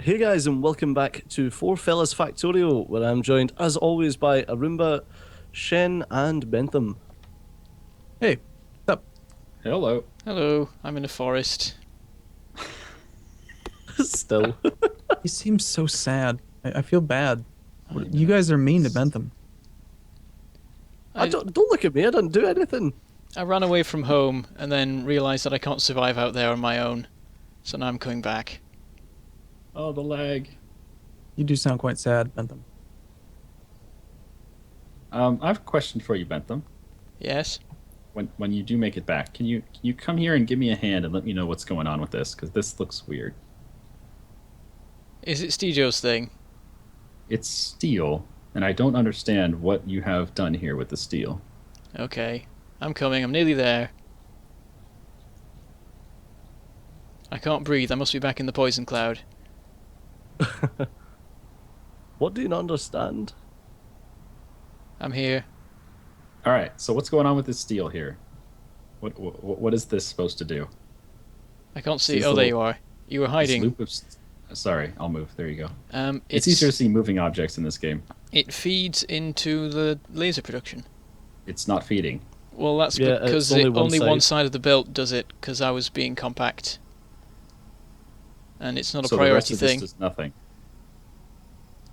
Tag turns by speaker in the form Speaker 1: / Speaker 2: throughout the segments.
Speaker 1: Hey guys, and welcome back to Four Fellas Factorio, where I'm joined, as always, by Arumba, Shen, and Bentham.
Speaker 2: Hey, what's up?
Speaker 3: Hello.
Speaker 4: Hello, I'm in a forest.
Speaker 1: Still.
Speaker 2: He seems so sad. I feel bad.
Speaker 4: I'm
Speaker 2: You guys are mean to Bentham.
Speaker 1: I don't look at me, I didn't do anything.
Speaker 4: I ran away from home and then realised that I can't survive out there on my own. So now I'm coming back.
Speaker 3: Oh, the lag.
Speaker 2: You do sound quite sad, Bentham.
Speaker 3: I have a question for you, Bentham.
Speaker 4: Yes?
Speaker 3: When you do make it back, can you come here and give me a hand and let me know what's going on with this? Because this looks weird.
Speaker 4: Is it Steejo's thing?
Speaker 3: It's steel, and I don't understand what you have done here with the steel.
Speaker 4: Okay. I'm coming, I'm nearly there. I can't breathe, I must be back in the poison cloud.
Speaker 1: What do you not understand?
Speaker 4: I'm here.
Speaker 3: All right. So what's going on with this steel here? What is this supposed to do?
Speaker 4: I can't see.
Speaker 3: This
Speaker 4: Oh, there
Speaker 3: little-
Speaker 4: you are. You were
Speaker 3: This
Speaker 4: hiding.
Speaker 3: loop of sorry, I'll move. There you go. It's
Speaker 4: It's
Speaker 3: easier to see moving objects in this game.
Speaker 4: It feeds into the laser production.
Speaker 3: It's not feeding.
Speaker 4: Well, that's
Speaker 1: Yeah,
Speaker 4: because
Speaker 1: it's only one
Speaker 4: one
Speaker 1: side.
Speaker 4: side of the belt does it, because I was being compact. And it's not a
Speaker 3: So the rest
Speaker 4: priority
Speaker 3: of this
Speaker 4: thing.
Speaker 3: does nothing.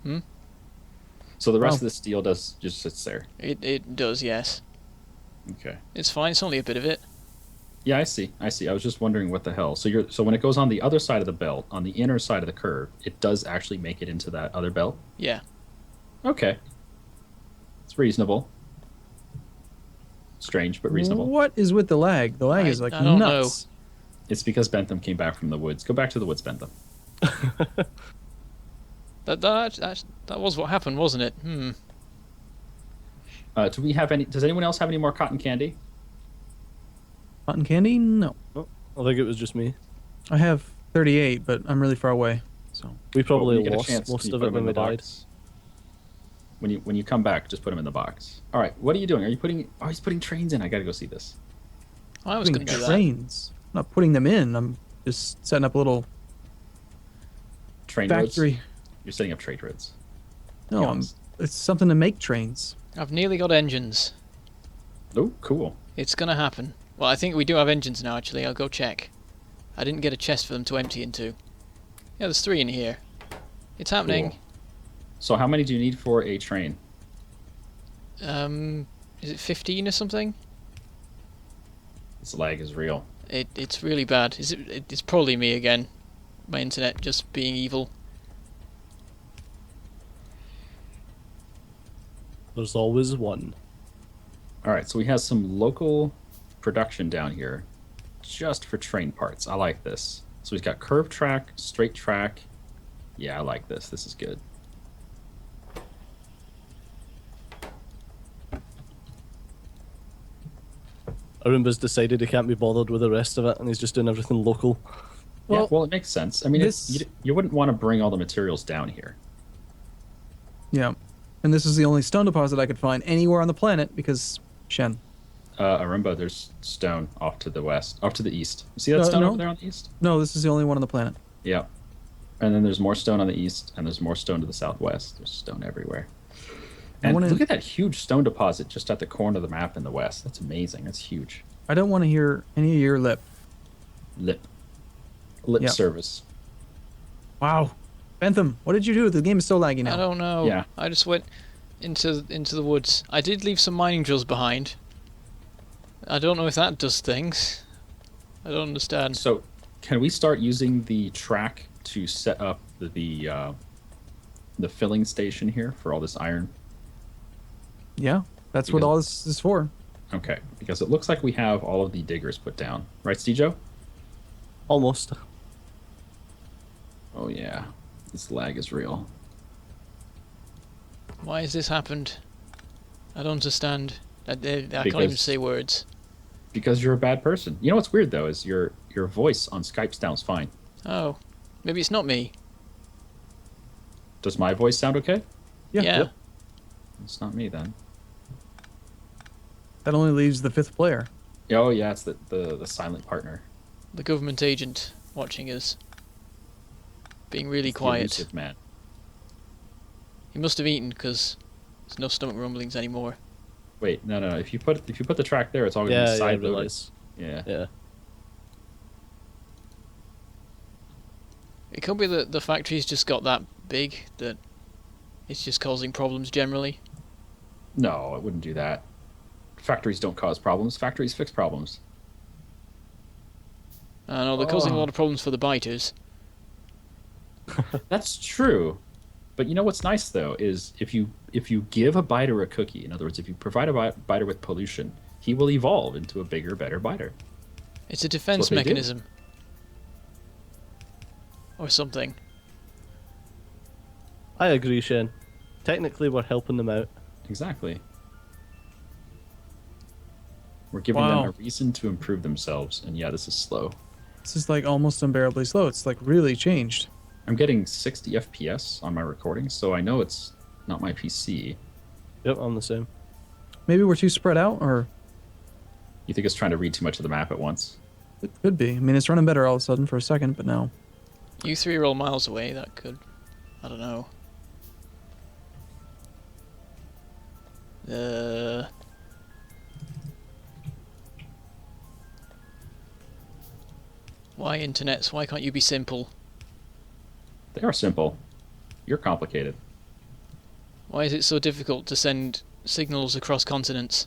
Speaker 4: Hmm?
Speaker 3: So the rest
Speaker 2: Wow.
Speaker 3: of the steel just sits there.
Speaker 4: It does, yes.
Speaker 3: Okay.
Speaker 4: It's fine, it's only a bit of it.
Speaker 3: Yeah, I see. I was just wondering what the hell. So when it goes on the other side of the belt, on the inner side of the curve, it does actually make it into that other belt?
Speaker 4: Yeah.
Speaker 3: Okay. It's reasonable. Strange, but reasonable.
Speaker 2: What is with the lag? The lag is like
Speaker 4: I don't
Speaker 2: nuts.
Speaker 3: It's because Bentham came back from the woods. Go back to the woods, Bentham.
Speaker 4: That was what happened, wasn't it?
Speaker 3: Does anyone else have any more cotton candy?
Speaker 2: Cotton candy? No.
Speaker 1: I think it was just me.
Speaker 2: I have 38, but I'm really far away. So
Speaker 1: We probably
Speaker 3: When you get a
Speaker 1: lost
Speaker 3: chance,
Speaker 1: most
Speaker 3: can you
Speaker 1: of
Speaker 3: put
Speaker 1: it
Speaker 3: 'em
Speaker 1: when
Speaker 3: in
Speaker 1: we
Speaker 3: the
Speaker 1: died.
Speaker 3: box? When you come back, just put them in the box. All right. What are you doing? Are you putting? Oh, he's putting trains in. I gotta go see this.
Speaker 4: I was
Speaker 2: putting
Speaker 4: going to do that.
Speaker 2: trains. I'm not putting them in. I'm just setting up a little
Speaker 3: Train roads.
Speaker 2: factory.
Speaker 3: You're setting up trade roads.
Speaker 2: No, it's something to make trains.
Speaker 4: I've nearly got engines.
Speaker 3: Oh, cool.
Speaker 4: It's going to happen. Well, I think we do have engines now, actually. I'll go check. I didn't get a chest for them to empty into. Yeah, there's 3 in here. It's happening.
Speaker 3: Cool. So how many do you need for a train?
Speaker 4: Is it 15 or something?
Speaker 3: This lag is real.
Speaker 4: It's really bad. It's probably me again. My internet just being evil.
Speaker 1: There's always one.
Speaker 3: All right, so we have some local production down here just for train parts. I like this. So we've got curved track, straight track. Yeah, I like this. This is good.
Speaker 1: Arumba's decided he can't be bothered with the rest of it, and he's just doing everything local.
Speaker 3: Well,
Speaker 2: Well,
Speaker 3: well, it makes sense. I mean, you wouldn't want to bring all the materials down here.
Speaker 2: Yeah. And this is the only stone deposit I could find anywhere on the planet because Shen.
Speaker 3: Arumba, there's stone off to the west, off to the east. You see that
Speaker 2: No,
Speaker 3: stone
Speaker 2: no.
Speaker 3: over there on the east?
Speaker 2: No, this is the only one on the planet.
Speaker 3: Yeah. And then there's more stone on the east, and there's more stone to the southwest. There's stone everywhere. And
Speaker 2: wanna-
Speaker 3: look at that huge stone deposit just at the corner of the map in the west. That's amazing. That's huge.
Speaker 2: I don't want to hear any of your lip.
Speaker 3: Lip
Speaker 2: Yep.
Speaker 3: service.
Speaker 2: Wow. Bentham, what did you do? The game is so laggy
Speaker 4: I
Speaker 2: now.
Speaker 4: don't know.
Speaker 3: Yeah.
Speaker 4: I just went into the woods. I did leave some mining drills behind. I don't know if that does things. I don't understand.
Speaker 3: So, can we start using the track to set up the filling station here for all this iron?
Speaker 2: Yeah, that's what
Speaker 3: Because-
Speaker 2: all this is for.
Speaker 3: Okay, because it looks like we have all of the diggers put down, right, Steejo?
Speaker 1: Almost.
Speaker 3: Oh yeah, this lag is real.
Speaker 4: Why has this happened? I don't understand. I can't even
Speaker 3: Because-
Speaker 4: say words.
Speaker 3: Because you're a bad person. You know what's weird though is your voice on Skype sounds fine.
Speaker 4: Oh, maybe it's not me.
Speaker 3: Does my voice sound okay?
Speaker 2: Yeah.
Speaker 1: Yep.
Speaker 3: It's not me then.
Speaker 2: That only leaves the 5th player.
Speaker 3: Oh yeah, it's the silent partner.
Speaker 4: The government agent watching us. being really
Speaker 3: It's the
Speaker 4: quiet.
Speaker 3: elusive man.
Speaker 4: He must have eaten because there's no stomach rumblings anymore.
Speaker 3: Wait, no. If you put the track there, it's all gonna
Speaker 1: Yeah,
Speaker 3: be
Speaker 1: yeah, I
Speaker 3: side loaded.
Speaker 1: realise.
Speaker 3: Yeah.
Speaker 1: Yeah.
Speaker 4: It could be that the factory's just got that big that it's just causing problems generally.
Speaker 3: No, it wouldn't do that. Factories don't cause problems. Factories fix problems.
Speaker 4: I know they're causing a
Speaker 3: Oh.
Speaker 4: lot of problems for the biters.
Speaker 3: That's true. But you know what's nice though is if you give a biter a cookie, in other words, if you provide a biter with pollution, he will evolve into a bigger, better biter.
Speaker 4: It's a defense
Speaker 3: they do.
Speaker 4: mechanism. Or something.
Speaker 1: I agree, Shen. Technically, we're helping them out.
Speaker 3: Exactly. We're giving them a reason to improve themselves, and yeah, this is slow.
Speaker 2: This is like almost unbearably slow. It's like really changed.
Speaker 3: I'm getting 60 FPS on my recording, so I know it's not my PC.
Speaker 1: Yep, I'm the same.
Speaker 2: Maybe we're too spread out, or
Speaker 3: You think it's trying to read too much of the map at once?
Speaker 2: it could be. I mean, it's running better all of a sudden for a second, but now.
Speaker 4: You three are all miles away, that could... I don't know. Why internets? Why can't you be simple?
Speaker 3: They are simple. You're complicated.
Speaker 4: Why is it so difficult to send signals across continents?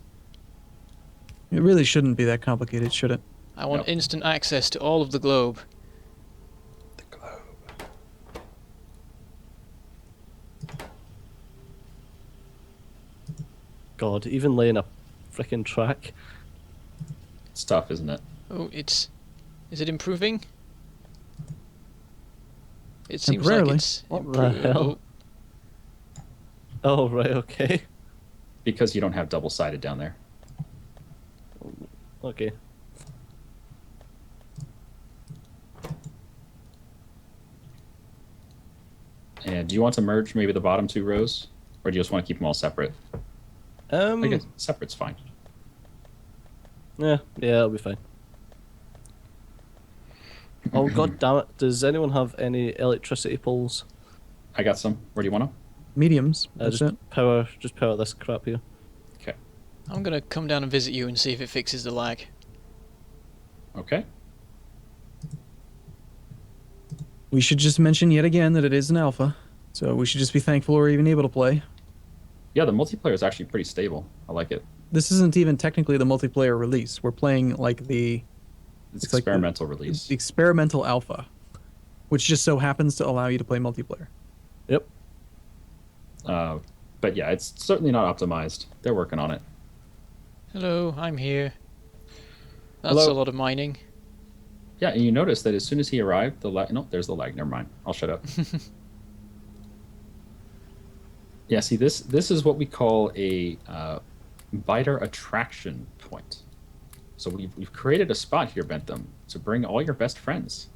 Speaker 2: It really shouldn't be that complicated, should it?
Speaker 4: I want
Speaker 3: Nope.
Speaker 4: instant access to all of the globe.
Speaker 3: The globe.
Speaker 1: God, even laying a freaking track.
Speaker 3: It's tough, isn't it?
Speaker 4: Oh, it's... Is it improving? It seems like
Speaker 2: Temporarily.
Speaker 4: it's...
Speaker 1: What the hell? Oh, right, okay.
Speaker 3: Because you don't have double-sided down there.
Speaker 1: Okay.
Speaker 3: And do you want to merge maybe the bottom two rows? Or do you just want to keep them all separate? I guess separate's fine.
Speaker 1: Yeah, it'll be fine. Oh, god damn it. Does anyone have any electricity poles?
Speaker 3: I got some. Where do you want them?
Speaker 2: Mediums. That's it.
Speaker 1: Just power this crap here.
Speaker 3: Okay.
Speaker 4: I'm gonna come down and visit you and see if it fixes the lag.
Speaker 3: Okay.
Speaker 2: We should just mention yet again that it is an alpha, so we should just be thankful we're even able to play.
Speaker 3: Yeah, the multiplayer is actually pretty stable. I like it.
Speaker 2: This isn't even technically the multiplayer release. We're playing like the
Speaker 3: It's
Speaker 2: It's like
Speaker 3: experimental release.
Speaker 2: the experimental alpha, which just so happens to allow you to play multiplayer.
Speaker 1: Yep.
Speaker 3: But yeah, it's certainly not optimized. They're working on it.
Speaker 4: Hello, I'm here. That's
Speaker 3: Hello.
Speaker 4: a lot of mining.
Speaker 3: Yeah, and you notice that as soon as he arrived, the lag... No, there's the lag. Never mind. I'll shut up. Yeah, see, this is what we call a biter attraction point. So we've created a spot here, Bentham, to bring all your best friends.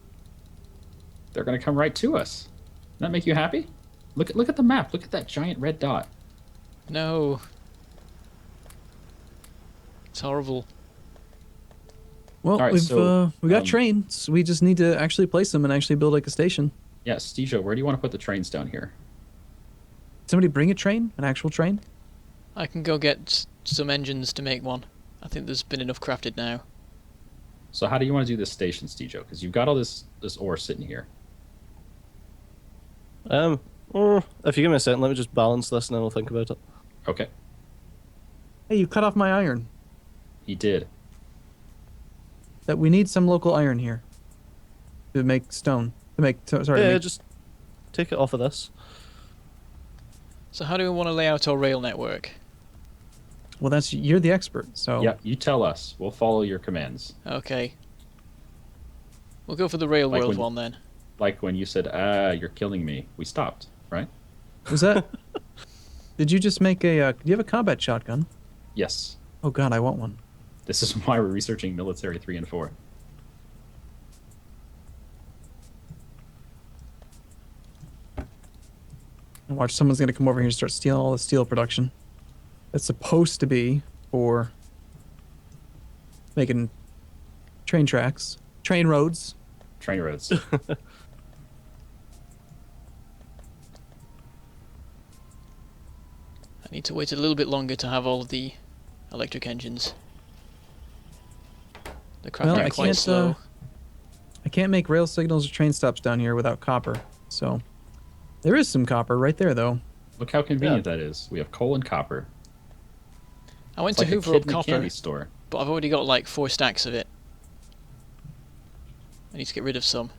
Speaker 3: They're going to come right to us. Doesn't that make you happy? Look at the map. Look at that giant red dot.
Speaker 4: No. It's horrible.
Speaker 2: Well,
Speaker 3: All right,
Speaker 2: we
Speaker 3: so,
Speaker 2: got trains. We just need to actually place them and actually build like a station.
Speaker 3: Yeah, Steejo, where do you want to put the trains down here?
Speaker 2: Somebody bring a train, an actual train.
Speaker 4: I can go get some engines to make one. I think there's been enough crafted now.
Speaker 3: So how do you want to do this station, Steejo? Because you've got all this ore sitting here.
Speaker 1: If you give me a second, let me just balance this and then we'll think about it.
Speaker 3: Okay,
Speaker 2: Hey, you cut off my iron.
Speaker 3: he did.
Speaker 2: That we need some local iron here to make stone. To make
Speaker 1: Just take it off of this.
Speaker 4: So how do we want to lay out our rail network?
Speaker 2: Well, you're the expert, so
Speaker 3: Yeah, you tell us. We'll follow your commands.
Speaker 4: Okay. We'll go for the rail
Speaker 3: Like
Speaker 4: world
Speaker 3: when-
Speaker 4: one then.
Speaker 3: Like when you said, you're killing me. We stopped, right?
Speaker 2: Was that? Did you just make a? Do you have a combat shotgun?
Speaker 3: Yes.
Speaker 2: Oh God, I want one.
Speaker 3: This is why we're researching military 3 and 4.
Speaker 2: And watch, someone's gonna come over here and start stealing all the steel production. That's supposed to be for making train tracks, train roads.
Speaker 3: Train roads.
Speaker 4: I need to wait a little bit longer to have all of the electric engines. The crafting
Speaker 2: Well,
Speaker 4: are quite slow.
Speaker 2: I can't make rail signals or train stops down here without copper. So there is some copper right there, though.
Speaker 3: Look how convenient that is. We have coal and copper.
Speaker 4: I went
Speaker 3: It's
Speaker 4: to
Speaker 3: like a
Speaker 4: hoover
Speaker 3: kid
Speaker 4: up
Speaker 3: in a
Speaker 4: copper,
Speaker 3: candy store.
Speaker 4: but I've already got like 4 stacks of it. I need to get rid of some.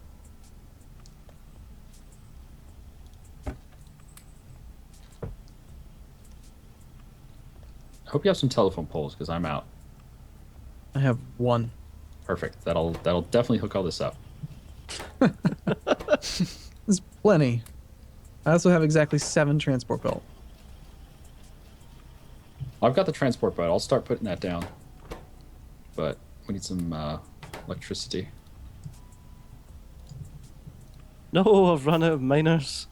Speaker 3: I hope you have some telephone poles because I'm out.
Speaker 2: I have 1.
Speaker 3: Perfect. That'll definitely hook all this up.
Speaker 2: There's plenty. I also have exactly 7 transport belt.
Speaker 3: I've got the transport belt. I'll start putting that down. But we need some electricity.
Speaker 1: No, I've run out of miners.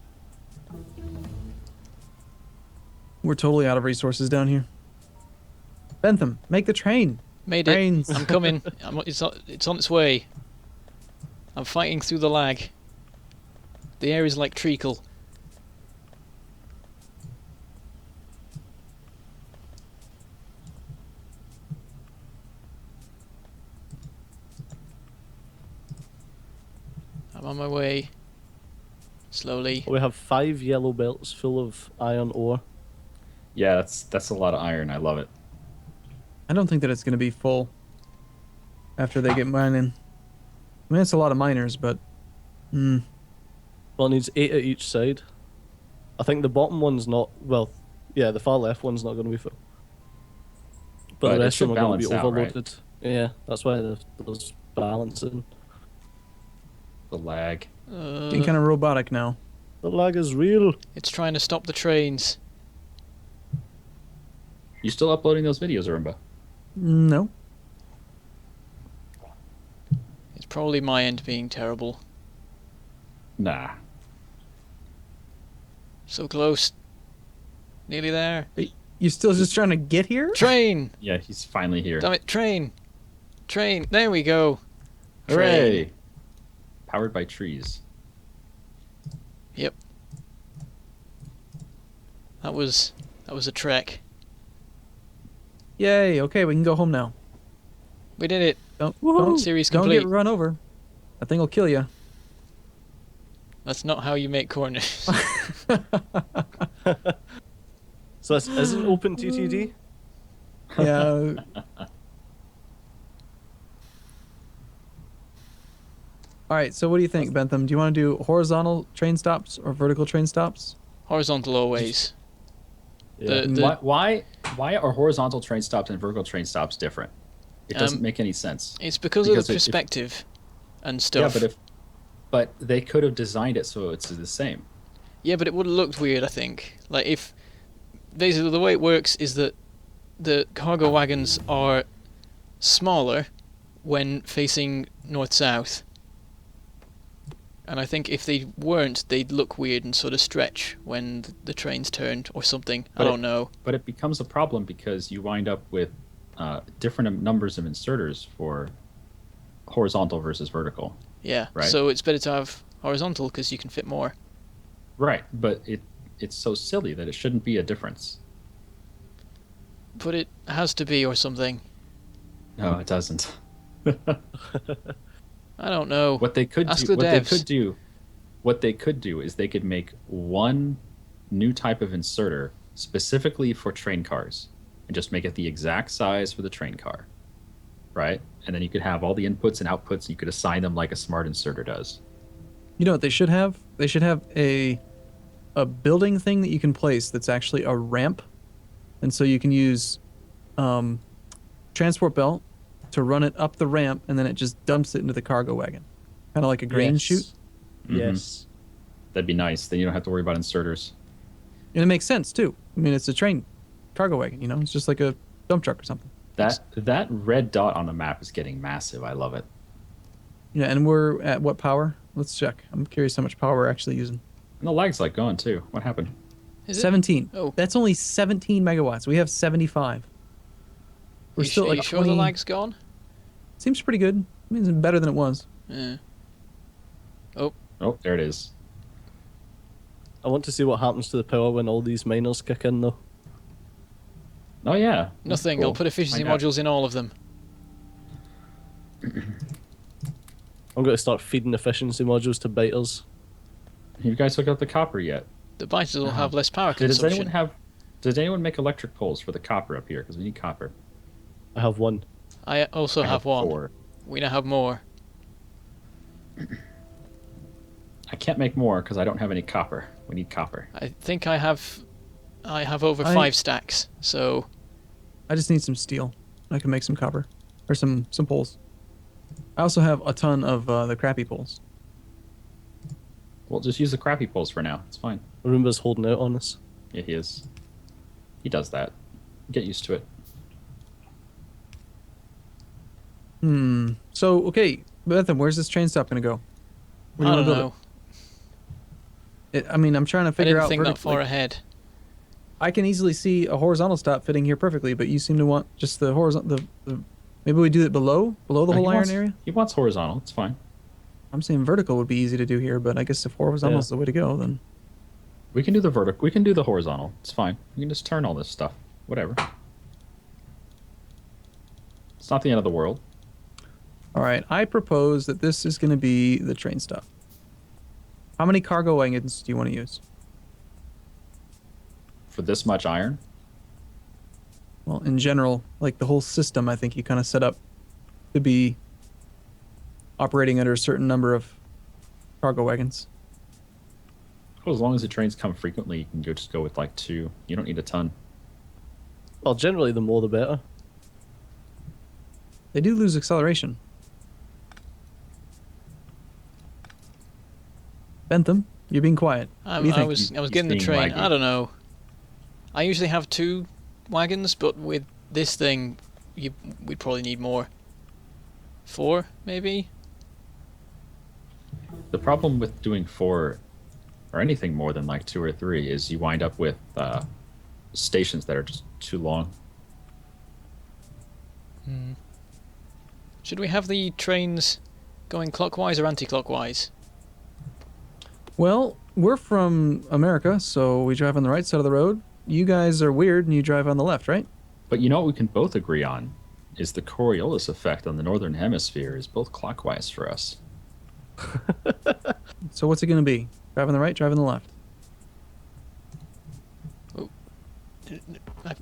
Speaker 2: We're totally out of resources down here. Bentham, make the train.
Speaker 4: Made it.
Speaker 2: Trains.
Speaker 4: I'm coming. It's on its way. I'm fighting through the lag. The air is like treacle. I'm on my way. Slowly.
Speaker 1: We have 5 yellow belts full of iron ore.
Speaker 3: Yeah, that's a lot of iron. I love it.
Speaker 2: I don't think that it's going to be full after they get mining. I mean, it's a lot of miners, but...
Speaker 1: Well, it needs 8 at each side. I think the bottom one's not... Well, yeah, the far left one's not going to be full. But
Speaker 3: But
Speaker 1: the
Speaker 3: it
Speaker 1: rest of
Speaker 3: should
Speaker 1: them are going to be
Speaker 3: balance out, right?
Speaker 1: overloaded. Yeah, that's why there's balancing.
Speaker 3: The lag.
Speaker 2: getting kind of robotic now.
Speaker 1: The lag is real.
Speaker 4: It's trying to stop the trains.
Speaker 3: You still uploading those videos, Arumba?
Speaker 2: No.
Speaker 4: It's probably my end being terrible.
Speaker 3: Nah.
Speaker 4: So close. Nearly there.
Speaker 2: You still just trying to get here?
Speaker 4: Train!
Speaker 3: Yeah, he's finally here.
Speaker 4: Damn it, train! Train! There we go!
Speaker 3: Hooray!
Speaker 4: Train.
Speaker 3: Powered by trees.
Speaker 4: Yep. That was a trek.
Speaker 2: Yay, okay, we can go home now.
Speaker 4: We did it.
Speaker 2: Don't
Speaker 4: Series
Speaker 2: don't
Speaker 4: complete.
Speaker 2: get run over. That thing will kill you.
Speaker 4: That's not how you make corners.
Speaker 1: So this isn't open TTD?
Speaker 2: Yeah. All right, so what do you think, Bentham? Do you want to do horizontal train stops or vertical train stops?
Speaker 4: Horizontal always.
Speaker 1: Yeah.
Speaker 3: Why are horizontal train stops and vertical train stops different? It doesn't make any sense.
Speaker 4: It's because
Speaker 3: Because
Speaker 4: of the
Speaker 3: if-
Speaker 4: perspective and stuff.
Speaker 3: Yeah, but they could have designed it so it's the same.
Speaker 4: Yeah, but it would have looked weird, I think. Like, if... Basically, the way it works is that the cargo wagons are smaller when facing north-south. And I think if they weren't, they'd look weird and sort of stretch when the trains turned or something. I don't know.
Speaker 3: But it becomes a problem because you wind up with different numbers of inserters for horizontal versus vertical.
Speaker 4: Yeah,
Speaker 3: Right.
Speaker 4: so it's better to have horizontal because you can fit more.
Speaker 3: Right, but it's so silly that it shouldn't be a difference.
Speaker 4: But it has to be or something.
Speaker 3: No, it doesn't.
Speaker 4: I don't know.
Speaker 3: What they could
Speaker 4: Ask
Speaker 3: do,
Speaker 4: the devs.
Speaker 3: what they could do is they could make one new type of inserter specifically for train cars and just make it the exact size for the train car. Right? And then you could have all the inputs and outputs, you could assign them like a smart inserter does.
Speaker 2: You know what they should have? They should have a building thing that you can place that's actually a ramp, and so you can use transport belt to run it up the ramp, and then it just dumps it into the cargo wagon, kind of like a grain
Speaker 1: Yes.
Speaker 2: chute.
Speaker 1: Yes.
Speaker 3: That'd be nice. Then you don't have to worry about inserters.
Speaker 2: And it makes sense too. I mean, it's a train cargo wagon. You know, it's just like a dump truck or something.
Speaker 3: That red dot on the map is getting massive. I love it.
Speaker 2: Yeah, and we're at what power? Let's check. I'm curious how much power we're actually using.
Speaker 3: And the lag's like gone too. What happened?
Speaker 4: Is it?
Speaker 2: 17.
Speaker 4: Oh.
Speaker 2: That's only 17 megawatts. We have 75. We're
Speaker 4: Are
Speaker 2: still
Speaker 4: you
Speaker 2: like
Speaker 4: sure the
Speaker 2: 20
Speaker 4: lag's gone?
Speaker 2: Seems pretty good. I mean, it's better than it was.
Speaker 4: Yeah.
Speaker 3: Oh, there it is.
Speaker 1: I want to see what happens to the power when all these miners kick in, though.
Speaker 3: Oh yeah. that's
Speaker 4: Nothing.
Speaker 3: cool.
Speaker 4: I'll put efficiency
Speaker 3: Find out.
Speaker 4: modules in all of them.
Speaker 1: I'm going to start feeding efficiency modules to biters.
Speaker 3: You guys hooked up the copper yet?
Speaker 4: The biters will have less power
Speaker 3: Does
Speaker 4: consumption.
Speaker 3: anyone have? Does anyone make electric poles for the copper up here? Because we need copper.
Speaker 1: I have one.
Speaker 4: I also
Speaker 3: I
Speaker 4: have one.
Speaker 3: 4.
Speaker 4: We now have more.
Speaker 3: I can't make more because I don't have any copper. We need copper.
Speaker 4: I think I have over
Speaker 2: I-
Speaker 4: 5 stacks. So
Speaker 2: I just need some steel. I can make some copper. Or some poles. I also have a ton of the crappy poles.
Speaker 3: Well, just use the crappy poles for now. It's fine.
Speaker 1: Roomba's holding out on us.
Speaker 3: Yeah, he is. He does that. Get used to it.
Speaker 2: So, okay, Bentham, where's this train stop going to go? Where do
Speaker 4: I
Speaker 2: you
Speaker 4: don't
Speaker 2: wanna
Speaker 4: know.
Speaker 2: build it? I mean, I'm trying to
Speaker 4: I
Speaker 2: figure
Speaker 4: didn't
Speaker 2: out
Speaker 4: think that
Speaker 2: vertically.
Speaker 4: far ahead.
Speaker 2: I can easily see a horizontal stop fitting here perfectly, but you seem to want just the horizontal. Maybe we do it below the
Speaker 3: No,
Speaker 2: whole
Speaker 3: he
Speaker 2: iron
Speaker 3: wants-
Speaker 2: area.
Speaker 3: He wants horizontal. It's fine.
Speaker 2: I'm saying vertical would be easy to do here, but I guess if horizontal is the way to go, then
Speaker 3: We can do the vertical. We can do the horizontal. It's fine. We can just turn all this stuff. Whatever. It's not the end of the world.
Speaker 2: all right. I propose that this is going to be the train stop. How many cargo wagons do you want to use?
Speaker 3: For this much iron,
Speaker 2: Well, in general, like the whole system, I think you kind of set up to be operating under a certain number of cargo wagons.
Speaker 3: well, as long as the trains come frequently, you can just go with like 2. You don't need a ton.
Speaker 1: Well, generally, the more the better.
Speaker 2: They do lose acceleration. Bentham, you're being quiet. What do you
Speaker 4: I
Speaker 2: think?
Speaker 4: was
Speaker 3: He's
Speaker 4: getting the
Speaker 3: being
Speaker 4: train.
Speaker 3: laggy.
Speaker 4: I don't know. I usually have 2 wagons, but with this thing, we'd probably need more. 4, maybe?
Speaker 3: The problem with doing 4 or anything more than like 2 or 3 is you wind up with stations that are just too long.
Speaker 4: Should we have the trains going clockwise or anti-clockwise?
Speaker 2: Well, we're from America, so we drive on the right side of the road. You guys are weird and you drive on the left, right?
Speaker 3: But you know what we can both agree on is the Coriolis effect on the northern hemisphere is both clockwise for us.
Speaker 2: So what's it going to be? Drive on the right, drive on the left.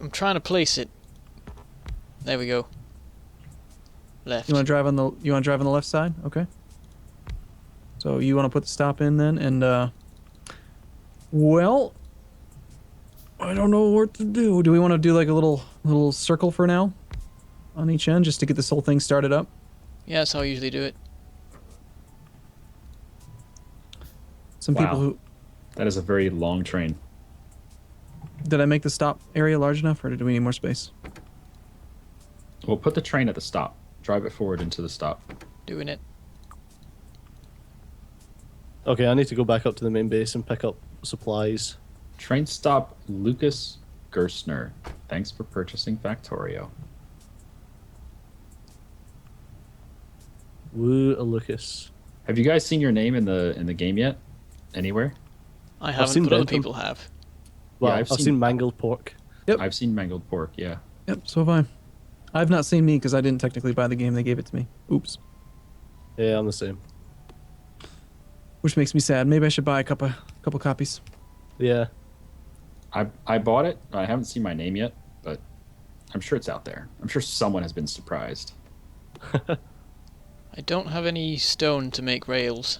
Speaker 4: I'm trying to place it. There we go. Left.
Speaker 2: You want to drive on the left side? Okay. So you want to put the stop in then, and well, I don't know what to do. Do we want to do like a little circle for now, on each end, just to get this whole thing started up?
Speaker 4: Yeah, that's how I usually do it.
Speaker 2: Some people
Speaker 3: Wow.
Speaker 2: who
Speaker 3: That is a very long train.
Speaker 2: did I make the stop area large enough, or do we need more space?
Speaker 3: Well, put the train at the stop. Drive it forward into the stop.
Speaker 4: Doing it.
Speaker 1: Okay, I need to go back up to the main base and pick up supplies.
Speaker 3: Train stop Lucas Gerstner. Thanks for purchasing Factorio.
Speaker 1: Woo, a Lucas.
Speaker 3: Have you guys seen your name in the game yet? Anywhere?
Speaker 4: I haven't,
Speaker 1: seen
Speaker 4: but other
Speaker 1: Bentham.
Speaker 4: people have.
Speaker 1: Well,
Speaker 3: Yeah,
Speaker 1: I've
Speaker 3: I've
Speaker 1: seen
Speaker 3: seen-
Speaker 1: Mangledpork.
Speaker 2: Yep.
Speaker 3: I've seen Mangledpork, yeah.
Speaker 2: Yep, so have I. I've not seen me because I didn't technically buy the game. They gave it to me. Oops.
Speaker 1: Yeah, I'm the same.
Speaker 2: Which makes me sad. Maybe I should buy a couple copies.
Speaker 1: Yeah.
Speaker 3: I bought it. I haven't seen my name yet, but I'm sure it's out there. I'm sure someone has been surprised.
Speaker 4: I don't have any stone to make rails.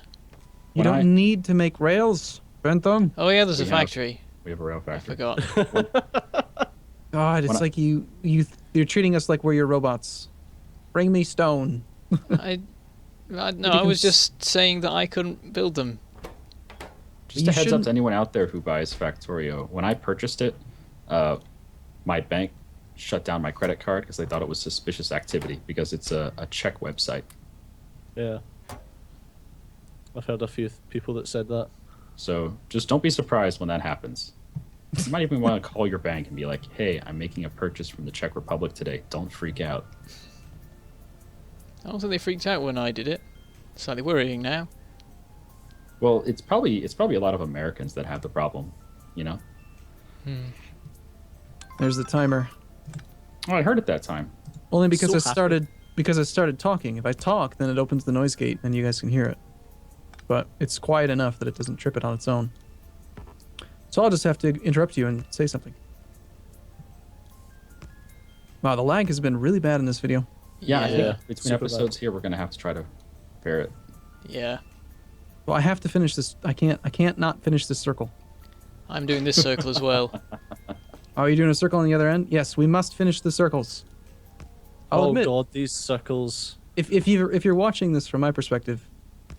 Speaker 2: You
Speaker 3: When
Speaker 2: don't
Speaker 3: I-
Speaker 2: need to make rails, Bentham.
Speaker 4: Oh yeah, there's a
Speaker 3: We have-
Speaker 4: factory.
Speaker 3: We have a rail
Speaker 4: I
Speaker 3: factory.
Speaker 4: forgot.
Speaker 2: God, it's
Speaker 3: When I-
Speaker 2: like you're treating us like we're your robots. Bring me stone.
Speaker 4: No, I was
Speaker 2: cons-
Speaker 4: just saying that I couldn't build them.
Speaker 3: Just
Speaker 2: You
Speaker 3: a heads up
Speaker 2: shouldn't-
Speaker 3: to anyone out there who buys Factorio. When I purchased it, my bank shut down my credit card because they thought it was suspicious activity because it's a Czech website.
Speaker 1: Yeah. I've heard a few people that said that.
Speaker 3: So just don't be surprised when that happens. You might even want to call your bank and be like, hey, I'm making a purchase from the Czech Republic today. Don't freak out.
Speaker 4: I don't think they freaked out when I did it. Slightly worrying now.
Speaker 3: Well, it's probably a lot of Americans that have the problem, you know?
Speaker 2: There's the timer.
Speaker 3: Oh, I heard it that time.
Speaker 2: Only because
Speaker 1: So
Speaker 2: I started talking. If I talk, then it opens the noise gate and you guys can hear it. But it's quiet enough that it doesn't trip it on its own. So I'll just have to interrupt you and say something. Wow, the lag has been really bad in this video.
Speaker 3: Yeah, I
Speaker 1: Yeah,
Speaker 3: think between
Speaker 1: super
Speaker 3: episodes here, we're gonna have to try to repair it.
Speaker 4: Yeah.
Speaker 2: Well, I have to finish this. I can't not finish this circle.
Speaker 4: I'm doing this circle as well.
Speaker 2: Oh, are you doing a circle on the other end? Yes, we must finish the circles. I'll
Speaker 1: Oh
Speaker 2: admit,
Speaker 1: god, these circles.
Speaker 2: if you're watching this from my perspective,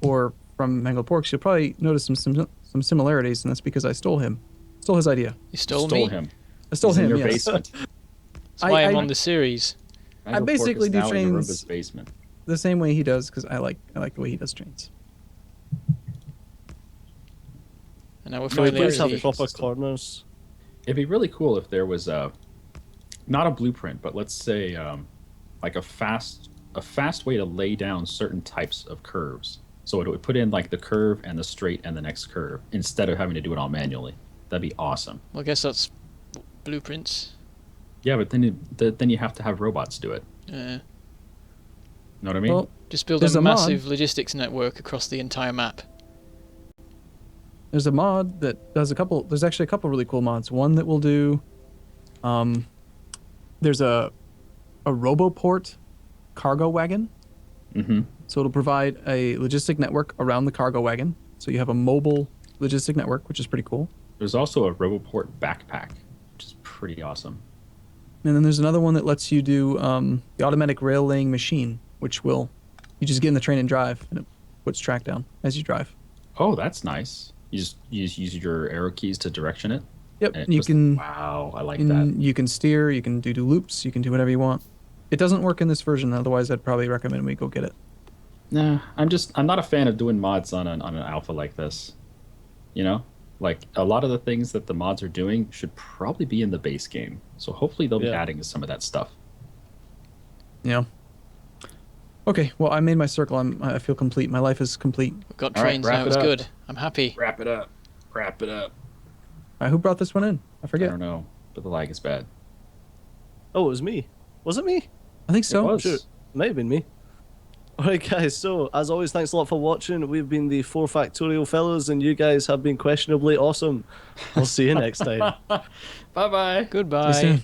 Speaker 2: or from Mangledpork's, you'll probably notice some similarities, and that's because I stole his idea.
Speaker 4: You stole
Speaker 3: Stole
Speaker 4: me.
Speaker 3: him.
Speaker 2: I stole
Speaker 3: He's
Speaker 2: him.
Speaker 3: in your
Speaker 2: Yes.
Speaker 3: basement.
Speaker 4: That's why I'm
Speaker 2: I-
Speaker 4: on the series.
Speaker 3: Mangledpork
Speaker 2: basically
Speaker 3: is
Speaker 2: do
Speaker 3: now in
Speaker 2: trains-
Speaker 3: Roomba's basement.
Speaker 2: The same way he does, because I like the way he does trains.
Speaker 4: And now we're
Speaker 1: Can we
Speaker 4: finally
Speaker 1: please have
Speaker 4: actually...
Speaker 1: proper corners?
Speaker 3: It'd be really cool if there was not a blueprint, but let's say like a fast way to lay down certain types of curves. So it would put in like the curve and the straight and the next curve instead of having to do it all manually. That'd be awesome.
Speaker 4: Well, I guess that's blueprints.
Speaker 3: Yeah, but then you have to have robots do it.
Speaker 4: Uh,
Speaker 3: Know what I mean?
Speaker 2: Well,
Speaker 4: just build
Speaker 2: There's
Speaker 4: a
Speaker 2: a mod.
Speaker 4: massive logistics network across the entire map.
Speaker 2: there's a mod that does a couple. There's actually a couple really cool mods. One that will do. There's a RoboPort cargo wagon.
Speaker 3: Mm-hmm.
Speaker 2: So it'll provide a logistic network around the cargo wagon. So you have a mobile logistic network, which is pretty cool.
Speaker 3: There's also a RoboPort backpack, which is pretty awesome.
Speaker 2: And then there's another one that lets you do the automatic rail laying machine, which will you just get in the train and drive, and it puts track down as you drive.
Speaker 3: Oh, that's nice. You just use your arrow keys to direction it.
Speaker 2: Yep,
Speaker 3: And it
Speaker 2: you
Speaker 3: just-
Speaker 2: can
Speaker 3: Wow, I like that.
Speaker 2: you can steer, you can do loops, you can do whatever you want. It doesn't work in this version, otherwise I'd probably recommend we go get it.
Speaker 3: Nah, I'm not a fan of doing mods on an alpha like this. You know, like a lot of the things that the mods are doing should probably be in the base game. So hopefully they'll be
Speaker 1: Yeah.
Speaker 3: adding some of that stuff.
Speaker 2: Yeah. Okay, well I made my circle. I feel complete. My life is complete.
Speaker 4: We've got
Speaker 3: All right,
Speaker 4: trains
Speaker 3: wrap
Speaker 4: now,
Speaker 3: it
Speaker 4: it's
Speaker 3: up.
Speaker 4: good. I'm happy.
Speaker 3: Wrap it up. Wrap it up.
Speaker 2: Who brought this one in? I
Speaker 3: I
Speaker 2: forget.
Speaker 3: don't know, but the lag is bad.
Speaker 1: Oh, it was me. Was it me?
Speaker 2: I think so.
Speaker 3: It was.
Speaker 1: Sure. Might have been me. Alright guys, so as always, thanks a lot for watching. We've been the Four Factorial Fellows and you guys have been questionably awesome. I'll see you next time.
Speaker 3: Bye-bye.
Speaker 4: Goodbye.
Speaker 2: See you soon.